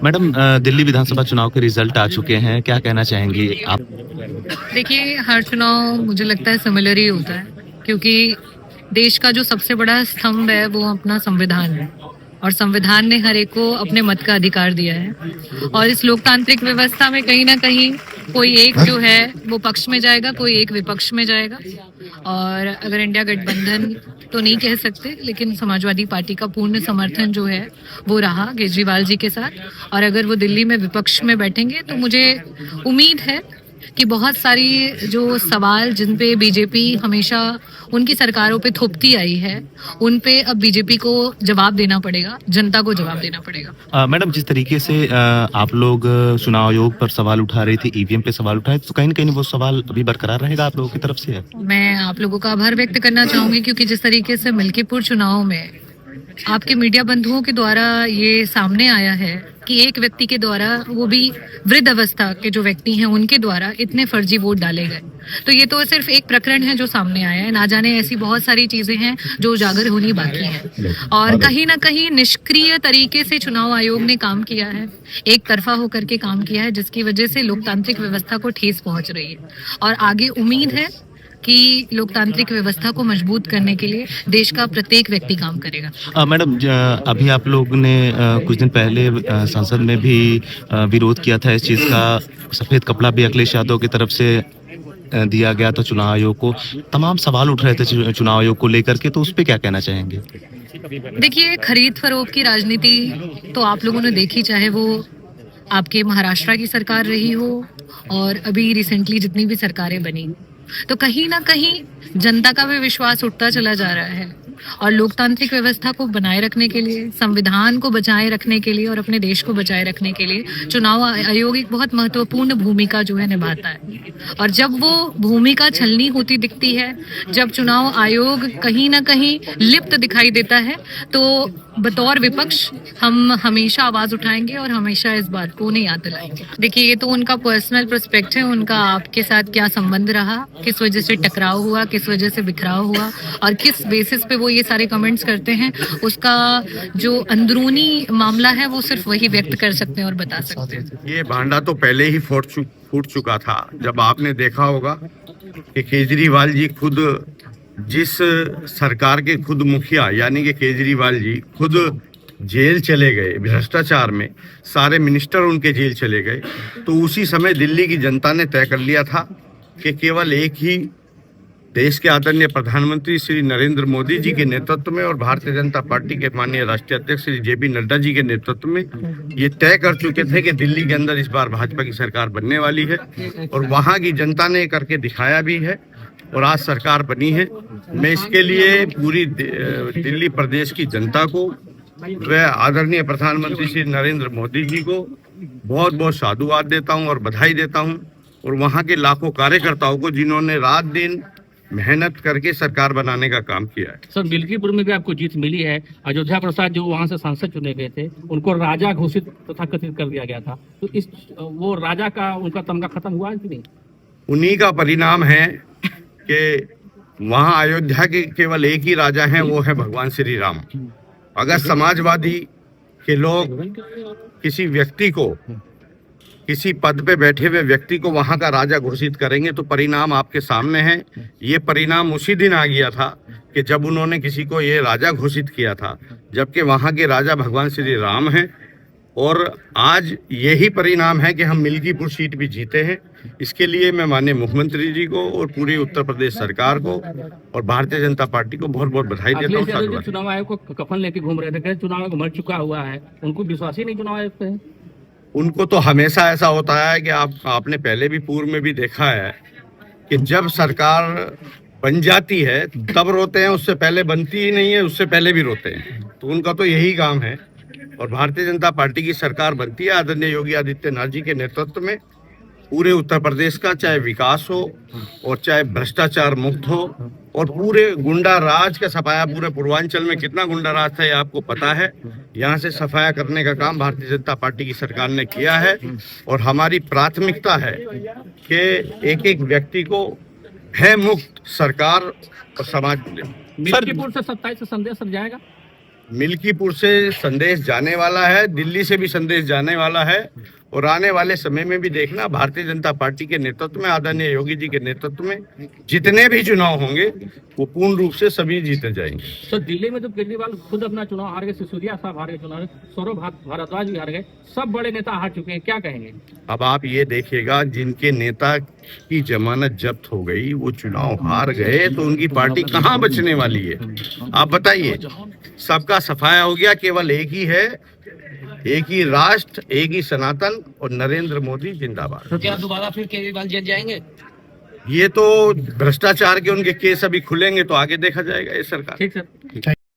Madam, Delhi विधानसभा चुनाव के result आ चुके हैं, क्या कहना चाहेंगी आप? देखिए, हर चुनाव मुझे लगता है सिमिलर ही होता है, क्योंकि देश का जो सबसे बड़ा स्तंभ है वो अपना संविधान है, और संविधान ने हर एक को अपने मत का अधिकार दिया है। और इस लोकतांत्रिक व्यवस्था में कहीं ना कहीं कोई एक जो है वो पक्ष में जाएगा, कोई एक विपक्ष में जाएगा। और अगर इंडिया गठबंधन तो नहीं कह सकते, लेकिन समाजवादी पार्टी का पूर्ण समर्थन जो है वो रहा केजरीवाल जी के साथ। और अगर वो दिल्ली में विपक्ष में बैठेंगे तो मुझे उम्मीद है कि बहुत सारी जो सवाल जिन पे बीजेपी हमेशा उनकी सरकारों पे थोपती आई है, उन पे अब बीजेपी को जवाब देना पड़ेगा, जनता को जवाब देना पड़ेगा। मैडम, जिस तरीके से आप लोग चुनाव आयोग पर सवाल उठा रही थी, ईवीएम पे सवाल उठाए, तो कहीं ना कहीं वो सवाल अभी बरकरार रहेगा आप लोगों की तरफ से? मैं आप लोगों का आभार व्यक्त करना चाहूंगी, क्योंकि जिस तरीके से मिल्कीपुर चुनाव में आपके मीडिया बंधुओं के द्वारा ये सामने आया है कि एक व्यक्ति के द्वारा, वो भी वृद्ध अवस्था के जो व्यक्ति हैं उनके द्वारा इतने फर्जी वोट डाले गए, तो ये तो सिर्फ एक प्रकरण है जो सामने आया है। ना जाने ऐसी बहुत सारी चीजें हैं जो उजागर होनी बाकी है। और कहीं ना कहीं निष्क्रिय तरीके से चुनाव आयोग ने काम किया है, एक तरफा होकर के काम किया है, जिसकी वजह से लोकतांत्रिक व्यवस्था को ठेस पहुंच रही है। और आगे उम्मीद है कि लोकतांत्रिक व्यवस्था को मजबूत करने के लिए देश का प्रत्येक व्यक्ति काम करेगा। मैडम, अभी आप लोग ने कुछ दिन पहले संसद में भी विरोध किया था इस चीज़ का। सफ़ेद कपड़ा भी अखिलेश यादव की तरफ से दिया गया था चुनाव आयोग को। तमाम सवाल उठ रहे थे चुनाव आयोग को लेकर के, तो उस पर क्या कहना चाहेंगे? देखिए, खरीद फरोख्त की राजनीति तो आप लोगों ने देखी, चाहे वो आपके महाराष्ट्र की सरकार रही हो और अभी रिसेंटली जितनी भी सरकारें बनी, तो कहीं ना कहीं जनता का भी विश्वास उठता चला जा रहा है। और लोकतांत्रिक व्यवस्था को बनाए रखने के लिए, संविधान को बचाए रखने के लिए और अपने देश को बचाए रखने के लिए चुनाव आयोग एक बहुत महत्वपूर्ण भूमिका जो है निभाता है। और जब वो भूमिका छलनी होती दिखती है, जब चुनाव आयोग कहीं ना कहीं लिप्त दिखाई देता है, तो बतौर विपक्ष हम हमेशा आवाज उठाएंगे और हमेशा इस बात को उन्हें याद दिलाएंगे। देखिए, ये तो उनका पर्सनल पर्सपेक्टिव है, उनका आपके साथ क्या संबंध रहा, किस वजह से टकराव हुआ, किस वजह से बिखराव हुआ और किस बेसिस पे वो ये सारे कमेंट्स करते हैं, उसका जो अंदरूनी मामला है वो सिर्फ वही व्यक्त कर सकते हैं और बता सकते हैं। ये भांडा तो पहले ही फूट चुका था। जब आपने देखा होगा कि केजरीवाल जी खुद, जिस सरकार के खुद मुखिया यानी कि केजरीवाल जी खुद जेल चले गए भ्रष्टाचार में, सारे मिनिस्टर उनके जेल चले गए, तो उसी समय दिल्ली की जनता ने तय कर लिया था कि केवल एक ही देश के आदरणीय प्रधानमंत्री श्री नरेंद्र मोदी जी के नेतृत्व में और भारतीय जनता पार्टी के माननीय राष्ट्रीय अध्यक्ष श्री जेपी नड्डा जी के नेतृत्व में ये तय कर चुके थे कि दिल्ली के अंदर इस बार भाजपा की सरकार बनने वाली है। और वहाँ की जनता ने करके दिखाया भी है और आज सरकार बनी है। मैं इसके लिए पूरी दिल्ली प्रदेश की जनता को व आदरणीय प्रधानमंत्री श्री नरेंद्र मोदी जी को बहुत बहुत साधुवाद देता हूं और बधाई देता हूं, और वहां के लाखों कार्यकर्ताओं को जिन्होंने रात दिन मेहनत करके सरकार बनाने का काम किया है। सर, मिल्कीपुर में भी आपको जीत मिली है। अयोध्या प्रसाद जो वहां से सांसद चुने गए थे, उनको राजा घोषित तथा कथित कर दिया गया था, तो इस वो राजा का उनका तमगा खत्म हुआ है कि नहीं? उन्हीं का परिणाम है कि वहां अयोध्या के केवल एक ही राजा हैं, वो है भगवान श्री राम। अगर समाजवादी के लोग किसी व्यक्ति को, किसी पद पे बैठे हुए व्यक्ति को वहां का राजा घोषित करेंगे तो परिणाम आपके सामने है। ये परिणाम उसी दिन आ गया था कि जब उन्होंने किसी को ये राजा घोषित किया था, जबकि वहां के राजा भगवान श्री राम हैं। और आज यही परिणाम है कि हम मिल्कीपुर सीट भी जीते हैं। इसके लिए मैं माननीय मुख्यमंत्री जी को और पूरी उत्तर प्रदेश सरकार को और भारतीय जनता पार्टी को बहुत बहुत बधाई देता हूँ। चुनाव आयोग को कफन लेके घूम रहे थे, चुनाव आयोग मर चुका हुआ है, उनको विश्वास ही नहीं चुनाव आयोग पे है। उनको तो हमेशा ऐसा होता है कि आपने पहले भी पूर्व में भी देखा है कि जब सरकार बन जाती है तब रोते हैं, उससे पहले बनती ही नहीं है, उससे पहले भी रोते हैं। तो उनका तो यही काम है। और भारतीय जनता पार्टी की सरकार बनती है आदरणीय योगी आदित्यनाथ जी के नेतृत्व में, पूरे उत्तर प्रदेश का चाहे विकास हो और चाहे भ्रष्टाचार मुक्त हो और पूरे गुंडा राज का सफाया, पूरे पूर्वांचल में कितना गुंडा राज था ये आपको पता है, यहाँ से सफाया करने का काम भारतीय जनता पार्टी की सरकार ने किया है। और हमारी प्राथमिकता है कि एक एक व्यक्ति को भय मुक्त सरकार और समाज मिले। मिल्कीपुर से 27 से संदेश सर जाएगा। मिल्कीपुर से संदेश जाने वाला है, दिल्ली से भी संदेश जाने वाला है और आने वाले समय में भी देखना भारतीय जनता पार्टी के नेतृत्व में, आदरणीय योगी जी के नेतृत्व में जितने भी चुनाव होंगे वो पूर्ण रूप से सभी जीते जाएंगे। तो दिल्ली में तो केजरीवाल खुद अपना चुनाव हार गए, सिसोदिया साहब हार गए चुनाव, सौरभ भारद्वाज भी हार गए, सब बड़े नेता हार चुके हैं, क्या कहेंगे? अब आप ये देखिएगा, जिनके नेता की जमानत जब्त हो गई वो चुनाव हार गए तो उनकी पार्टी कहाँ बचने वाली है? आप बताइए। सबका सफाया हो गया, केवल एक ही है, एक ही राष्ट्र, एक ही सनातन और नरेंद्र मोदी जिंदाबाद। तो क्या दोबारा फिर केजरीवाल जेल जाएंगे? ये तो भ्रष्टाचार के उनके केस अभी खुलेंगे तो आगे देखा जाएगा ये सरकार। ठीक सर।